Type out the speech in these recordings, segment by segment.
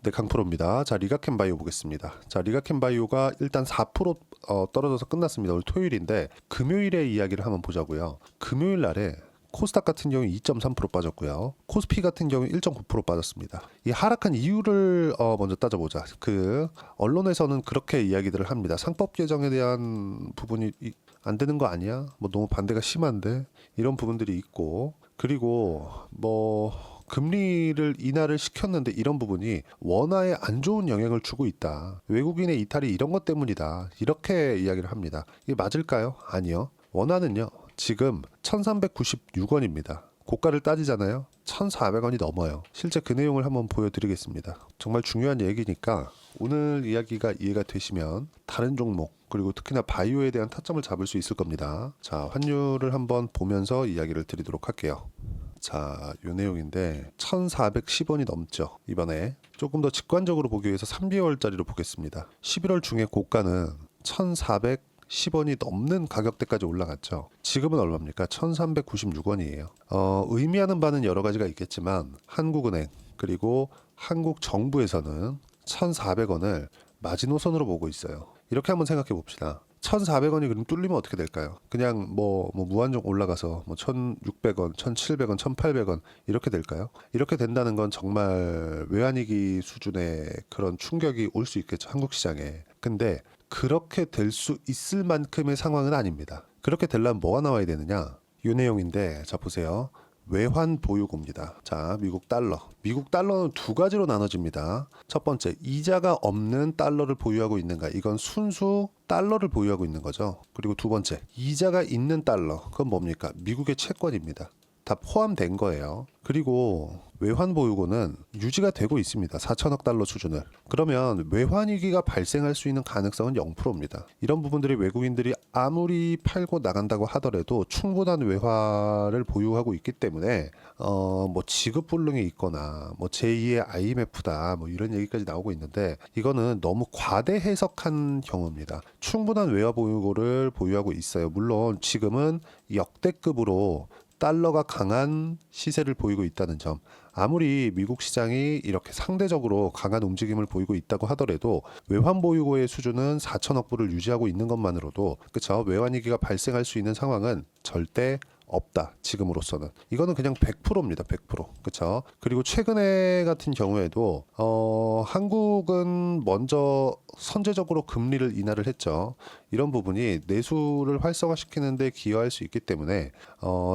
네, 강프로입니다. 자, 리가캠바이오 보겠습니다. 자, 리가캠바이오가 일단 4% 떨어져서 끝났습니다. 오늘 토요일인데 금요일에 이야기를 한번 보자고요. 금요일 날에 코스닥 같은 경우 2.3% 빠졌고요. 코스피 같은 경우 1.9% 빠졌습니다. 이 하락한 이유를 먼저 따져보자. 언론에서는 그렇게 이야기들을 합니다. 상법 개정에 대한 부분이 안 되는 거 아니야? 뭐 너무 반대가 심한데 이런 부분들이 있고, 그리고 금리를 인하를 시켰는데 이런 부분이 원화에 안 좋은 영향을 주고 있다. 외국인의 이탈이 이런 것 때문이다. 이렇게 이야기를 합니다. 이게 맞을까요? 아니요. 원화는요, 지금 1396원입니다. 고가를 따지잖아요. 1400원이 넘어요. 실제 그 내용을 한번 보여드리겠습니다. 정말 중요한 얘기니까 오늘 이야기가 이해가 되시면 다른 종목, 그리고 특히나 바이오에 대한 타점을 잡을 수 있을 겁니다. 자, 환율을 한번 보면서 이야기를 드리도록 할게요. 자, 요 내용인데 1410원이 넘죠. 이번에 조금 더 직관적으로 보기 위해서 3개월짜리로 보겠습니다. 11월 중에 고가는 1410원이 넘는 가격대까지 올라갔죠. 지금은 얼마입니까? 1396원이에요. 의미하는 바는 여러 가지가 있겠지만 한국은행 그리고 한국 정부에서는 1400원을 마지노선으로 보고 있어요. 이렇게 한번 생각해 봅시다. 1,400원이 그럼 뚫리면 어떻게 될까요? 그냥 무한정 올라가서 1,600원, 1,700원, 1,800원 이렇게 될까요? 이렇게 된다는 건 정말 외환위기 수준의 그런 충격이 올 수 있겠죠, 한국 시장에. 근데 그렇게 될 수 있을 만큼의 상황은 아닙니다. 그렇게 되려면 뭐가 나와야 되느냐? 이 내용인데, 자 보세요. 외환 보유고입니다. 자, 미국 달러. 미국 달러는 두 가지로 나눠집니다. 첫 번째, 이자가 없는 달러를 보유하고 있는가? 이건 순수 달러를 보유하고 있는 거죠. 그리고 두 번째, 이자가 있는 달러. 그건 뭡니까? 미국의 채권입니다. 다 포함된 거예요. 그리고 외환 보유고는 유지가 되고 있습니다. 4천억 달러 수준을. 그러면 외환 위기가 발생할 수 있는 가능성은 0%입니다. 이런 부분들이 외국인들이 아무리 팔고 나간다고 하더라도 충분한 외화를 보유하고 있기 때문에 지급 불능이 있거나 제2의 IMF다 이런 얘기까지 나오고 있는데, 이거는 너무 과대 해석한 경우입니다. 충분한 외화 보유고를 보유하고 있어요. 물론 지금은 역대급으로 달러가 강한 시세를 보이고 있다는 점, 아무리 미국 시장이 이렇게 상대적으로 강한 움직임을 보이고 있다고 하더라도 외환 보유고의 수준은 4천억 불을 유지하고 있는 것만으로도, 그쵸, 외환 위기가 발생할 수 있는 상황은 절대 없다. 지금으로서는 이거는 그냥 100%입니다. 100%. 그렇죠? 그리고 최근에 같은 경우에도 한국은 먼저 선제적으로 금리를 인하를 했죠. 이런 부분이 내수를 활성화시키는데 기여할 수 있기 때문에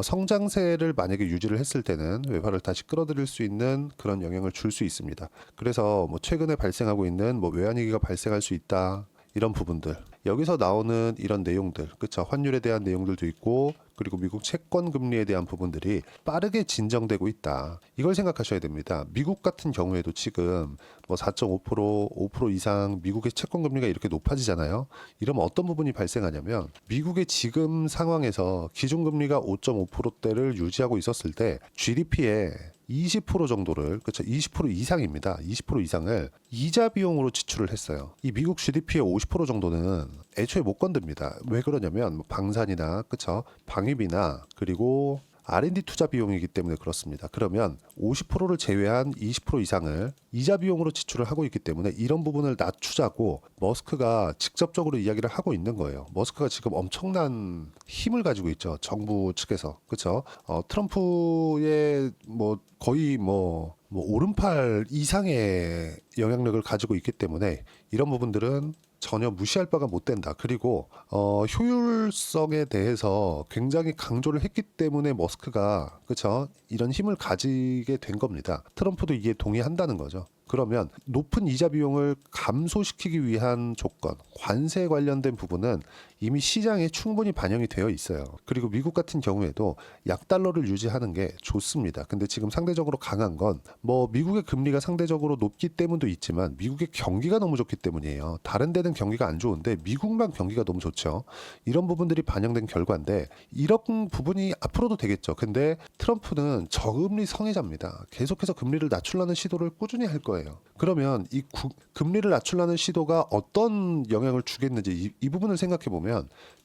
성장세를 만약에 유지를 했을 때는 외화를 다시 끌어들일 수 있는 그런 영향을 줄 수 있습니다. 그래서 최근에 발생하고 있는 외환위기가 발생할 수 있다, 이런 부분들, 여기서 나오는 이런 내용들, 그쵸, 환율에 대한 내용들도 있고, 그리고 미국 채권 금리에 대한 부분들이 빠르게 진정되고 있다, 이걸 생각하셔야 됩니다. 미국 같은 경우에도 지금 4.5%, 5% 이상 미국의 채권 금리가 이렇게 높아지잖아요. 이러면 어떤 부분이 발생하냐면, 미국의 지금 상황에서 기준금리가 5.5%대를 유지하고 있었을 때 GDP에 20% 정도를, 그렇죠, 20% 이상입니다. 20% 이상을 이자 비용으로 지출을 했어요. 이 미국 GDP의 50% 정도는 애초에 못 건듭니다. 왜 그러냐면 방산이나, 그렇죠, 방위비나, 그리고 R&D 투자 비용이기 때문에 그렇습니다. 그러면 50%를 제외한 20% 이상을 이자 비용으로 지출을 하고 있기 때문에 이런 부분을 낮추자고 머스크가 직접적으로 이야기를 하고 있는 거예요. 머스크가 지금 엄청난 힘을 가지고 있죠. 정부 측에서. 그렇죠? 트럼프의 거의 오른팔 이상의 영향력을 가지고 있기 때문에 이런 부분들은 전혀 무시할 바가 못 된다. 그리고 효율성에 대해서 굉장히 강조를 했기 때문에 머스크가, 그렇죠, 이런 힘을 가지게 된 겁니다. 트럼프도 이게 동의한다는 거죠. 그러면 높은 이자 비용을 감소시키기 위한 조건, 관세 관련된 부분은 이미 시장에 충분히 반영이 되어 있어요. 그리고 미국 같은 경우에도 약달러를 유지하는 게 좋습니다. 근데 지금 상대적으로 강한 건 미국의 금리가 상대적으로 높기 때문도 있지만 미국의 경기가 너무 좋기 때문이에요. 다른 데는 경기가 안 좋은데 미국만 경기가 너무 좋죠. 이런 부분들이 반영된 결과인데, 이런 부분이 앞으로도 되겠죠. 근데 트럼프는 저금리 성애자입니다. 계속해서 금리를 낮추려는 시도를 꾸준히 할 거예요. 그러면 이 금리를 낮추려는 시도가 어떤 영향을 주겠는지 이 부분을 생각해 보면,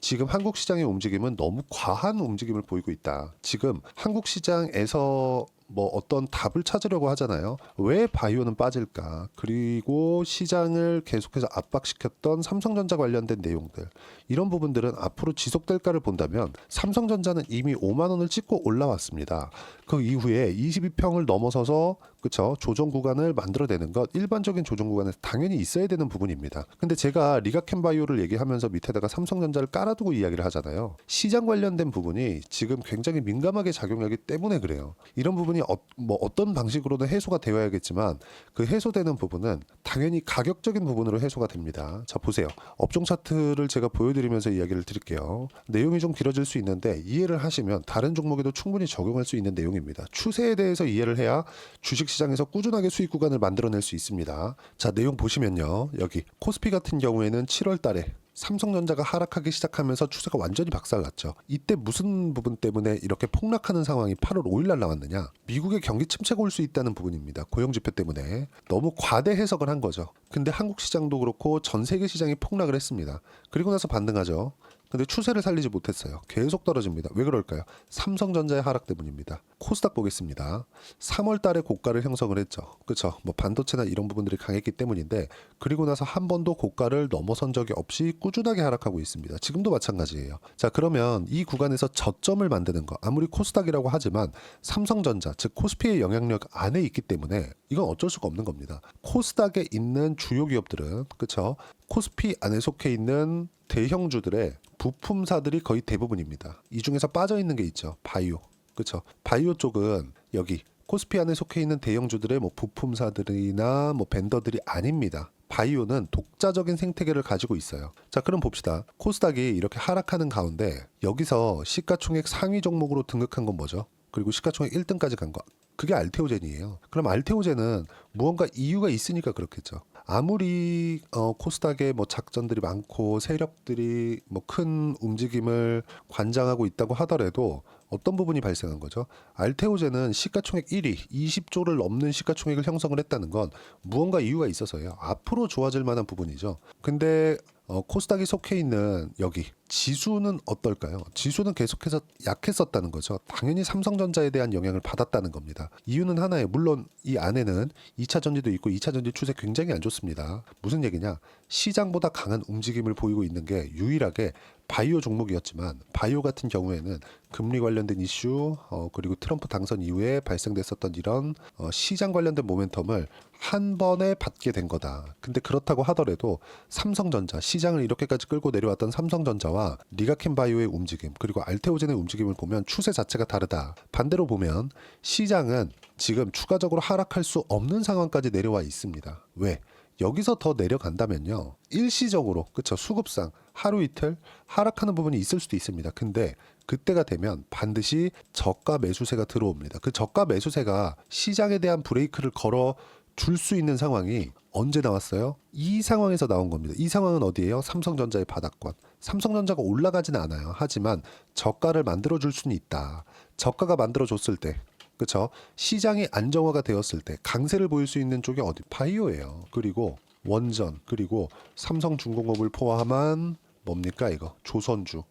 지금 한국 시장의 움직임은 너무 과한 움직임을 보이고 있다. 지금 한국 시장에서 뭐 어떤 답을 찾으려고 하잖아요. 왜 바이오는 빠질까? 그리고 시장을 계속해서 압박시켰던 삼성전자 관련된 내용들, 이런 부분들은 앞으로 지속될까를 본다면 삼성전자는 이미 5만 원을 찍고 올라왔습니다. 그 이후에 22평을 넘어서서 그쵸, 조정 구간을 만들어내는 것, 일반적인 조정 구간에서 당연히 있어야 되는 부분입니다. 근데 제가 리가켄바이오를 얘기하면서 밑에다가 삼성전자를 깔아두고 이야기를 하잖아요. 시장 관련된 부분이 지금 굉장히 민감하게 작용하기 때문에 그래요. 이런 부분이 뭐 어떤 방식으로든 해소가 되어야겠지만 그 해소되는 부분은 당연히 가격적인 부분으로 해소가 됩니다. 자, 보세요. 업종 차트를 제가 보여드리면서 이야기를 드릴게요. 내용이 좀 길어질 수 있는데 이해를 하시면 다른 종목에도 충분히 적용할 수 있는 내용입니다. 추세에 대해서 이해를 해야 주식시장에서 꾸준하게 수익 구간을 만들어낼 수 있습니다. 자, 내용 보시면요. 여기 코스피 같은 경우에는 7월 달에 삼성전자가 하락하기 시작하면서 추세가 완전히 박살났죠. 이때 무슨 부분 때문에 이렇게 폭락하는 상황이 8월 5일 날 나왔느냐? 미국의 경기 침체가 올 수 있다는 부분입니다. 고용지표 때문에. 너무 과대 해석을 한 거죠. 근데 한국 시장도 그렇고 전 세계 시장이 폭락을 했습니다. 그리고 나서 반등하죠. 근데 추세를 살리지 못했어요. 계속 떨어집니다. 왜 그럴까요? 삼성전자의 하락 때문입니다. 코스닥 보겠습니다. 3월 달에 고가를 형성을 했죠. 그렇죠? 뭐 반도체나 이런 부분들이 강했기 때문인데 그리고 나서 한 번도 고가를 넘어선 적이 없이 꾸준하게 하락하고 있습니다. 지금도 마찬가지예요. 자, 그러면 이 구간에서 저점을 만드는 거, 아무리 코스닥이라고 하지만 삼성전자, 즉 코스피의 영향력 안에 있기 때문에 이건 어쩔 수가 없는 겁니다. 코스닥에 있는 주요 기업들은 그렇죠? 코스피 안에 속해 있는 대형주들의 부품사들이 거의 대부분입니다. 이 중에서 빠져 있는 게 있죠. 바이오. 그렇죠? 바이오 쪽은 여기 코스피 안에 속해 있는 대형주들의 뭐 부품사들이나 뭐 벤더들이 아닙니다. 바이오는 독자적인 생태계를 가지고 있어요. 자, 그럼 봅시다. 코스닥이 이렇게 하락하는 가운데 여기서 시가총액 상위 종목으로 등극한 건 뭐죠? 그리고 시가총액 1등까지 간 거. 그게 알테오젠이에요. 그럼 알테오젠은 무언가 이유가 있으니까 그렇겠죠. 아무리 코스닥에 뭐 작전들이 많고 세력들이 뭐 큰 움직임을 관장하고 있다고 하더라도 어떤 부분이 발생한 거죠? 알테오젠은 시가총액 1위, 20조를 넘는 시가총액을 형성을 했다는 건 무언가 이유가 있어서요. 앞으로 좋아질 만한 부분이죠. 근데 코스닥이 속해 있는 여기 지수는 어떨까요? 지수는 계속해서 약했었다는 거죠. 당연히 삼성전자에 대한 영향을 받았다는 겁니다. 이유는 하나예요. 물론 이 안에는 2차 전지도 있고 2차 전지 추세 굉장히 안 좋습니다. 무슨 얘기냐? 시장보다 강한 움직임을 보이고 있는 게 유일하게 바이오 종목이었지만 바이오 같은 경우에는 금리 관련된 이슈 그리고 트럼프 당선 이후에 발생됐었던 이런 시장 관련된 모멘텀을 한 번에 받게 된 거다. 근데 그렇다고 하더라도 삼성전자, 시장을 이렇게까지 끌고 내려왔던 삼성전자와 리가켄바이오의 움직임 그리고 알테오젠의 움직임을 보면 추세 자체가 다르다. 반대로 보면 시장은 지금 추가적으로 하락할 수 없는 상황까지 내려와 있습니다. 왜? 여기서 더 내려간다면요. 일시적으로 그쵸, 수급상 하루 이틀 하락하는 부분이 있을 수도 있습니다. 근데 그때가 되면 반드시 저가 매수세가 들어옵니다. 그 저가 매수세가 시장에 대한 브레이크를 걸어 줄 수 있는 상황이 언제 나왔어요? 이 상황에서 나온 겁니다. 이 상황은 어디예요? 삼성전자의 바닥권. 삼성전자가 올라가지는 않아요. 하지만 저가를 만들어줄 수는 있다. 저가가 만들어줬을 때 그렇죠? 시장이 안정화가 되었을 때 강세를 보일 수 있는 쪽이 어디? 바이오예요. 그리고 원전, 그리고 삼성중공업을 포함한 뭡니까 이거? 조선주.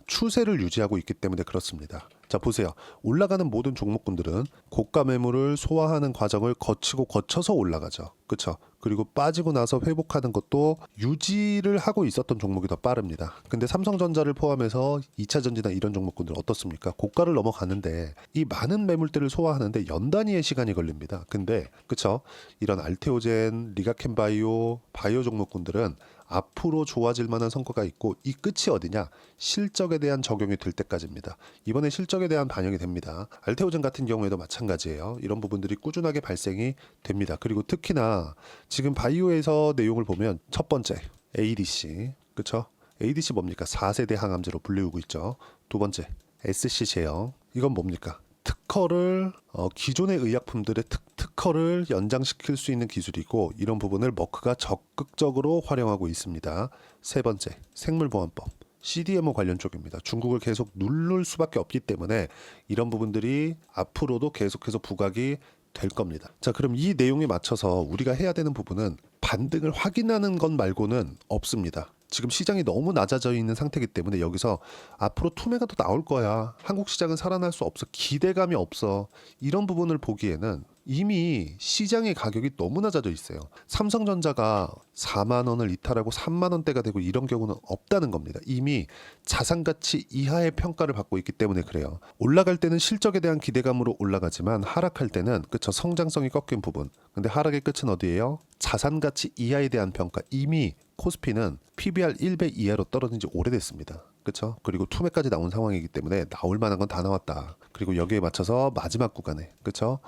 추세를 유지하고 있기 때문에 그렇습니다. 자, 보세요. 올라가는 모든 종목군들은 고가 매물을 소화하는 과정을 거쳐서 올라가죠. 그렇죠? 그리고 빠지고 나서 회복하는 것도 유지를 하고 있었던 종목이 더 빠릅니다. 근데 삼성전자를 포함해서 2차 전지나 이런 종목군들 어떻습니까? 고가를 넘어가는데 이 많은 매물대를 소화하는데 연 단위의 시간이 걸립니다. 근데 그렇죠? 이런 알테오젠, 리가켄바이오, 바이오 종목군들은 앞으로 좋아질 만한 성과가 있고 이 끝이 어디냐? 실적에 대한 적용이 될 때까지입니다. 이번에 실적에 대한 반영이 됩니다. 알테오젠 같은 경우에도 마찬가지예요. 이런 부분들이 꾸준하게 발생이 됩니다. 그리고 특히나 지금 바이오에서 내용을 보면 첫 번째 ADC, 그렇죠? ADC 뭡니까? 4세대 항암제로 불리우고 있죠. 두 번째 SC 제형, 이건 뭡니까? 특허를 기존의 의약품들의 특허를 연장시킬 수 있는 기술이고 이런 부분을 머크가 적극적으로 활용하고 있습니다. 세 번째 생물보안법 CDMO 관련 쪽입니다. 중국을 계속 누를 수밖에 없기 때문에 이런 부분들이 앞으로도 계속해서 부각이 될 겁니다. 자, 그럼 이 내용에 맞춰서 우리가 해야 되는 부분은 반등을 확인하는 것 말고는 없습니다. 지금 시장이 너무 낮아져 있는 상태이기 때문에 여기서 앞으로 투매가 더 나올 거야. 한국 시장은 살아날 수 없어. 기대감이 없어. 이런 부분을 보기에는 이미 시장의 가격이 너무 낮아져 있어요. 삼성전자가 4만 원을 이탈하고 3만 원대가 되고 이런 경우는 없다는 겁니다. 이미 자산 가치 이하의 평가를 받고 있기 때문에 그래요. 올라갈 때는 실적에 대한 기대감으로 올라가지만 하락할 때는 그쵸, 성장성이 꺾인 부분. 근데 하락의 끝은 어디예요? 자산 가치 이하에 대한 평가. 이미 코스피는 PBR 1배 이하로 떨어진 지 오래됐습니다. 그렇죠? 그리고 투매까지 나온 상황이기 때문에 나올 만한 건 다 나왔다. 그리고 여기에 맞춰서 마지막 구간에 그렇죠?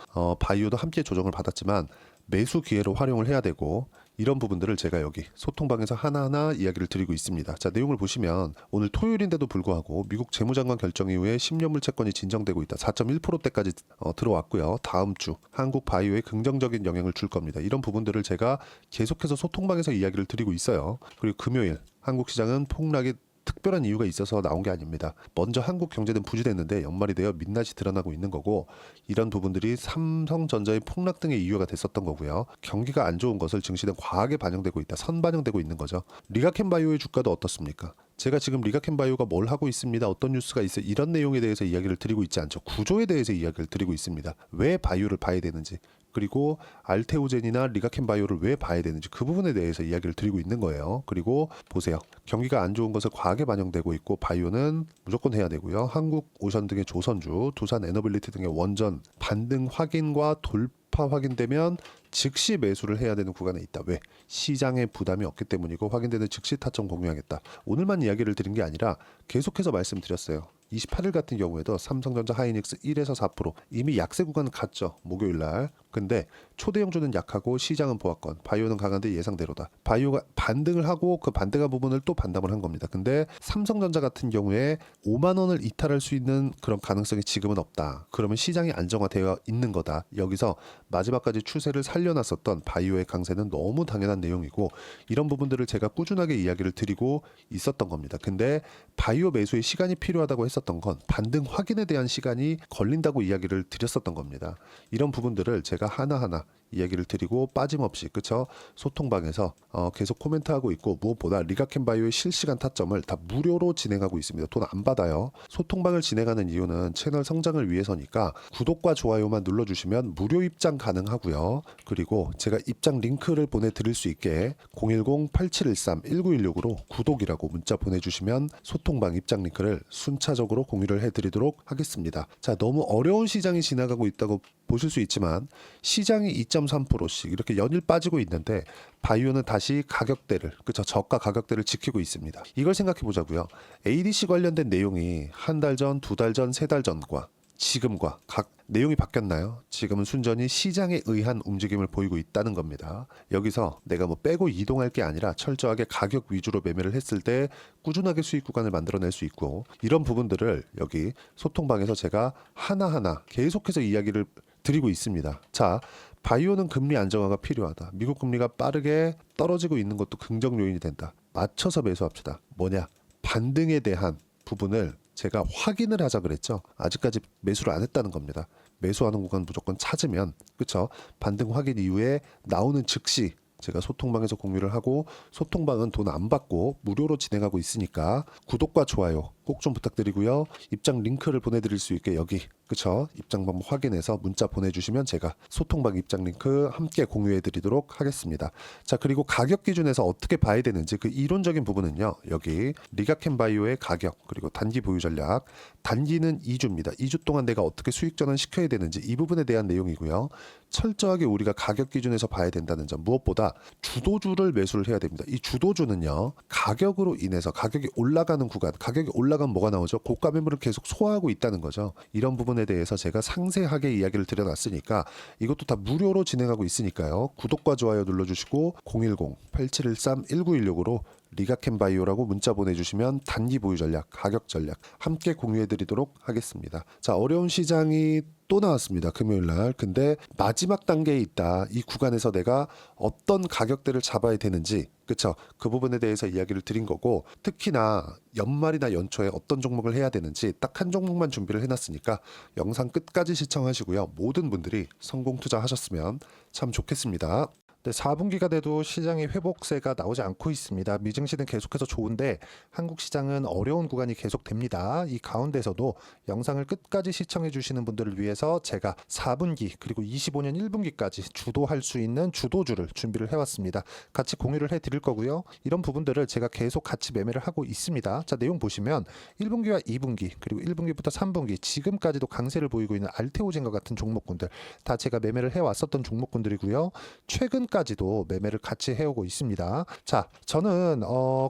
바이오도 함께 조정을 받았지만 매수 기회로 활용을 해야 되고 이런 부분들을 제가 여기 소통방에서 하나하나 이야기를 드리고 있습니다. 자, 내용을 보시면 오늘 토요일인데도 불구하고 미국 재무장관 결정 이후에 10년물 채권이 진정되고 있다. 4.1%대까지 들어왔고요. 다음 주 한국 바이오에 긍정적인 영향을 줄 겁니다. 이런 부분들을 제가 계속해서 소통방에서 이야기를 드리고 있어요. 그리고 금요일 한국 시장은 폭락이 특별한 이유가 있어서 나온 게 아닙니다. 먼저 한국 경제는 부진했는데 연말이 되어 민낯이 드러나고 있는 거고 이런 부분들이 삼성전자의 폭락 등의 이유가 됐었던 거고요. 경기가 안 좋은 것을 증시는 과하게 반영되고 있다. 선반영되고 있는 거죠. 리가켄바이오의 주가도 어떻습니까? 제가 지금 리가켄바이오가 뭘 하고 있습니다. 어떤 뉴스가 있어요. 이런 내용에 대해서 이야기를 드리고 있지 않죠. 구조에 대해서 이야기를 드리고 있습니다. 왜 바이오를 봐야 되는지 그리고 알테오젠이나 리가켄바이오를 왜 봐야 되는지 그 부분에 대해서 이야기를 드리고 있는 거예요. 그리고 보세요. 경기가 안 좋은 것을 과하게 반영되고 있고 바이오는 무조건 해야 되고요. 한국 오션 등의 조선주, 두산 에너빌리티 등의 원전 반등 확인과 돌파 확인되면 즉시 매수를 해야 되는 구간에 있다. 왜? 시장에 부담이 없기 때문이고 확인되는 즉시 타점 공유하겠다. 오늘만 이야기를 드린 게 아니라 계속해서 말씀드렸어요. 28일 같은 경우에도 삼성전자 하이닉스 1에서 4% 이미 약세 구간 갔죠. 목요일 날. 근데 초대형주는 약하고 시장은 보합권, 바이오는 강한데 예상대로다. 바이오가 반등을 하고 그 반등한 부분을 또 반담을 한 겁니다. 근데 삼성전자 같은 경우에 5만 원을 이탈할 수 있는 그런 가능성이 지금은 없다. 그러면 시장이 안정화되어 있는 거다. 여기서 마지막까지 추세를 살려놨었던 바이오의 강세는 너무 당연한 내용이고 이런 부분들을 제가 꾸준하게 이야기를 드리고 있었던 겁니다. 근데 바이오 매수에 시간이 필요하다고 했었던 건 반등 확인에 대한 시간이 걸린다고 이야기를 드렸었던 겁니다. 이런 부분들을 제가 하나하나 이야기를 드리고 빠짐없이 그쵸 소통방에서 계속 코멘트하고 있고 무엇보다 리가켄바이오의 실시간 타점을 다 무료로 진행하고 있습니다. 돈 안 받아요. 소통방을 진행하는 이유는 채널 성장을 위해서니까 구독과 좋아요만 눌러주시면 무료 입장 가능하고요. 그리고 제가 입장 링크를 보내드릴 수 있게 010-8713-1916으로 구독이라고 문자 보내주시면 소통방 입장 링크를 순차적으로 공유를 해드리도록 하겠습니다. 자, 너무 어려운 시장이 지나가고 있다고 보실 수 있지만 시장이 2.3%씩 이렇게 연일 빠지고 있는데 바이오는 다시 가격대를 그쵸 저가 가격대를 지키고 있습니다. 이걸 생각해 보자고요. ADC 관련된 내용이 한 달 전, 두 달 전, 세 달 전과 지금과 각 내용이 바뀌었나요? 지금은 순전히 시장에 의한 움직임을 보이고 있다는 겁니다. 여기서 내가 뭐 빼고 이동할 게 아니라 철저하게 가격 위주로 매매를 했을 때 꾸준하게 수익 구간을 만들어낼 수 있고 이런 부분들을 여기 소통방에서 제가 하나하나 계속해서 이야기를 드리고 있습니다. 자, 바이오는 금리 안정화가 필요하다. 미국 금리가 빠르게 떨어지고 있는 것도 긍정 요인이 된다. 맞춰서 매수합시다. 뭐냐? 반등에 대한 부분을 제가 확인을 하자 그랬죠. 아직까지 매수를 안 했다는 겁니다. 매수하는 구간 무조건 찾으면 그쵸? 반등 확인 이후에 나오는 즉시 제가 소통방에서 공유를 하고 소통방은 돈 안 받고 무료로 진행하고 있으니까 구독과 좋아요 꼭 좀 부탁드리고요. 입장 링크를 보내드릴 수 있게 여기 그쵸? 입장 방법 확인해서 문자 보내주시면 제가 소통방 입장 링크 함께 공유해드리도록 하겠습니다. 자, 그리고 가격 기준에서 어떻게 봐야 되는지 그 이론적인 부분은요. 여기 리가켄바이오의 가격 그리고 단기 보유 전략 단기는 2주입니다. 2주 동안 내가 어떻게 수익 전환 시켜야 되는지 이 부분에 대한 내용이고요. 철저하게 우리가 가격 기준에서 봐야 된다는 점 무엇보다 주도주를 매수를 해야 됩니다. 이 주도주는요. 가격으로 인해서 가격이 올라가는 구간 가격이 올라가면 뭐가 나오죠? 고가 매물을 계속 소화하고 있다는 거죠. 이런 부분에 대해서 제가 상세하게 이야기를 드려놨으니까 이것도 다 무료로 진행하고 있으니까요. 구독과 좋아요 눌러주시고 010-8713-1916으로 리가켄바이오라고 문자 보내주시면 단기 보유 전략, 가격 전략 함께 공유해드리도록 하겠습니다. 자, 어려운 시장이 또 나왔습니다. 금요일날. 근데 마지막 단계에 있다. 이 구간에서 내가 어떤 가격대를 잡아야 되는지 그쵸? 그 부분에 대해서 이야기를 드린 거고 특히나 연말이나 연초에 어떤 종목을 해야 되는지 딱 한 종목만 준비를 해놨으니까 영상 끝까지 시청하시고요. 모든 분들이 성공 투자하셨으면 참 좋겠습니다. 네, 4분기가 돼도 시장의 회복세가 나오지 않고 있습니다. 미증시는 계속해서 좋은데 한국 시장은 어려운 구간이 계속됩니다. 이 가운데서도 영상을 끝까지 시청해 주시는 분들을 위해서 제가 4분기 그리고 25년 1분기까지 주도할 수 있는 주도주를 준비를 해왔습니다. 같이 공유를 해드릴 거고요. 이런 부분들을 제가 계속 같이 매매를 하고 있습니다. 자, 내용 보시면 1분기와 2분기 그리고 1분기부터 3분기 지금까지도 강세를 보이고 있는 알테오젠과 같은 종목군들 다 제가 매매를 해왔었던 종목군들이고요. 최근까지도 매매를 같이 해오고 있습니다. 자, 저는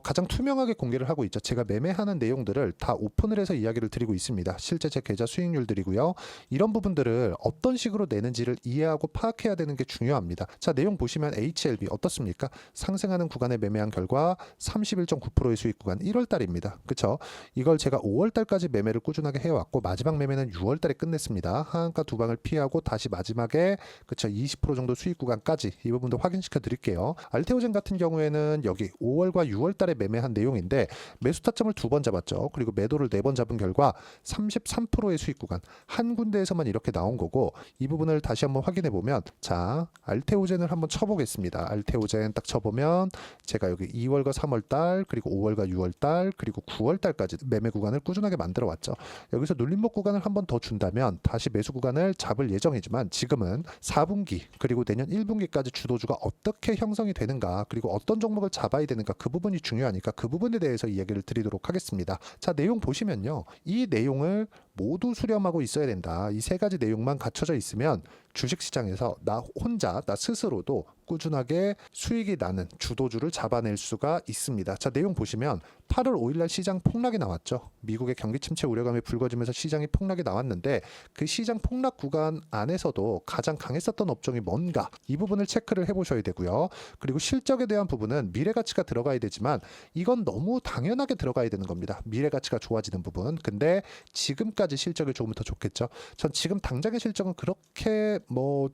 가장 투명하게 공개를 하고 있죠. 제가 매매하는 내용들을 다 오픈을 해서 이야기를 드리고 있습니다. 실제 제 계좌 수익률들이고요. 이런 부분들을 어떤 식으로 내는지를 이해하고 파악해야 되는 게 중요합니다. 자, 내용 보시면 HLB 어떻습니까? 상승하는 구간에 매매한 결과 31.9%의 수익 구간 1월 달입니다. 그쵸? 이걸 제가 5월 달까지 매매를 꾸준하게 해왔고 마지막 매매는 6월 달에 끝냈습니다. 하한가 두 방을 피하고 다시 마지막에 그쵸 20% 정도 수익 구간까지 이 부분도 확인시켜 드릴게요. 알테오젠 같은 경우에는 여기 5월과 6월 달에 매매한 내용인데 매수 타점을 2번 잡았죠. 그리고 매도를 4번 잡은 결과 33%의 수익 구간 한 군데에서만 이렇게 나온 거고 이 부분을 다시 한번 확인해 보면 자 알테오젠을 한번 쳐보겠습니다. 알테오젠 딱 쳐보면 제가 여기 2월과 3월 달 그리고 5월과 6월 달 그리고 9월 달까지 매매 구간을 꾸준하게 만들어 왔죠. 여기서 눌림목 구간을 한번 더 준다면 다시 매수 구간을 잡을 예정이지만 지금은 4분기 그리고 내년 1분기까지 주도주가 어떻게 형성이 되는가 그리고 어떤 종목을 잡아야 되는가 그 부분이 중요하니까 그 부분에 대해서 이야기를 드리도록 하겠습니다. 자, 내용 보시면요. 이 내용을 모두 수렴하고 있어야 된다. 이 세 가지 내용만 갖춰져 있으면 주식시장에서 나 혼자 나 스스로도 꾸준하게 수익이 나는 주도주를 잡아낼 수가 있습니다. 자, 내용 보시면 8월 5일날 시장 폭락이 나왔죠. 미국의 경기 침체 우려감이 불거지면서 시장이 폭락이 나왔는데 그 시장 폭락 구간 안에서도 가장 강했었던 업종이 뭔가 이 부분을 체크를 해보셔야 되고요. 그리고 실적에 대한 부분은 미래가치가 들어가야 되지만 이건 너무 당연하게 들어가야 되는 겁니다. 미래가치가 좋아지는 부분. 근데 지금까지 실적이 조금 더 좋겠죠. 전 지금 당장의 실적은 그렇게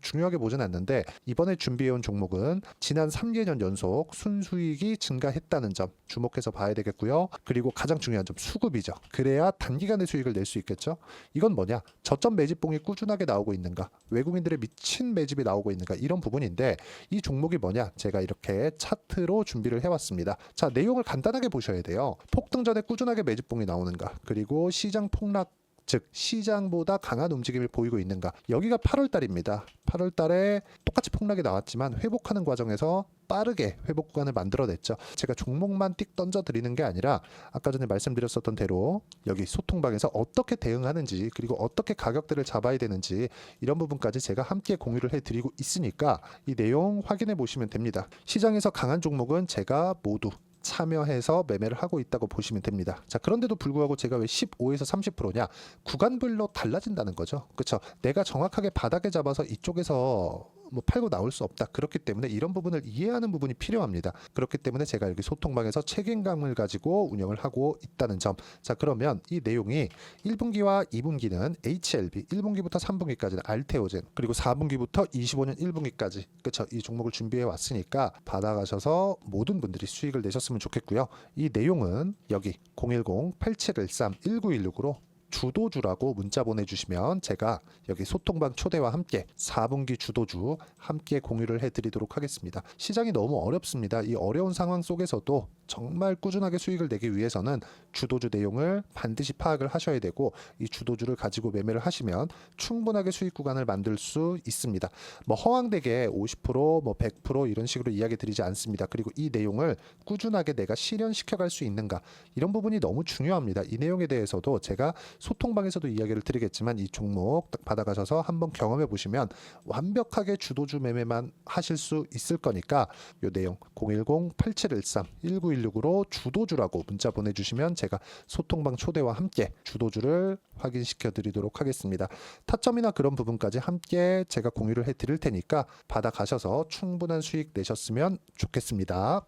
중요하게 보진 않는데 이번에 준비해온 종목은 지난 3개년 연속 순수익이 증가했다는 점 주목해서 봐야 되겠고요. 그리고 가장 중요한 점 수급이죠. 그래야 단기간에 수익을 낼 수 있겠죠. 이건 뭐냐? 저점 매집봉이 꾸준하게 나오고 있는가? 외국인들의 미친 매집이 나오고 있는가? 이런 부분인데 이 종목이 뭐냐? 제가 이렇게 차트로 준비를 해왔습니다. 자, 내용을 간단하게 보셔야 돼요. 폭등 전에 꾸준하게 매집봉이 나오는가? 그리고 시장 폭락 즉 시장보다 강한 움직임을 보이고 있는가. 여기가 8월 달입니다. 8월 달에 똑같이 폭락이 나왔지만 회복하는 과정에서 빠르게 회복 구간을 만들어냈죠. 제가 종목만 띡 던져 드리는 게 아니라 아까 전에 말씀드렸었던 대로 여기 소통방에서 어떻게 대응하는지 그리고 어떻게 가격대를 잡아야 되는지 이런 부분까지 제가 함께 공유를 해드리고 있으니까 이 내용 확인해 보시면 됩니다. 시장에서 강한 종목은 제가 모두 참여해서 매매를 하고 있다고 보시면 됩니다. 자, 그런데도 불구하고 제가 왜 15에서 30%냐? 구간별로 달라진다는 거죠. 그렇죠? 내가 정확하게 바닥에 잡아서 이쪽에서 팔고 나올 수 없다. 그렇기 때문에 이런 부분을 이해하는 부분이 필요합니다. 그렇기 때문에 제가 여기 소통방에서 책임감을 가지고 운영을 하고 있다는 점. 자, 그러면 이 내용이 1분기와 2분기는 HLB, 1분기부터 3분기까지는 알테오젠, 그리고 4분기부터 25년 1분기까지 그렇죠. 이 종목을 준비해 왔으니까 받아가셔서 모든 분들이 수익을 내셨으면 좋겠고요. 이 내용은 여기 010-8713-1916으로 주도주라고 문자 보내주시면 제가 여기 소통방 초대와 함께 4분기 주도주 함께 공유를 해드리도록 하겠습니다. 시장이 너무 어렵습니다. 이 어려운 상황 속에서도 정말 꾸준하게 수익을 내기 위해서는 주도주 내용을 반드시 파악을 하셔야 되고 이 주도주를 가지고 매매를 하시면 충분하게 수익 구간을 만들 수 있습니다. 허황되게 50%, 100% 이런 식으로 이야기 드리지 않습니다. 그리고 이 내용을 꾸준하게 내가 실현시켜 갈 수 있는가 이런 부분이 너무 중요합니다. 이 내용에 대해서도 제가 소통방에서도 이야기를 드리겠지만 이 종목 딱 받아가셔서 한번 경험해 보시면 완벽하게 주도주 매매만 하실 수 있을 거니까 이 내용 010-8713-1916으로 주도주라고 문자 보내주시면 제가 소통방 초대와 함께 주도주를 확인시켜 드리도록 하겠습니다. 타점이나 그런 부분까지 함께 제가 공유를 해 드릴 테니까 받아가셔서 충분한 수익 내셨으면 좋겠습니다.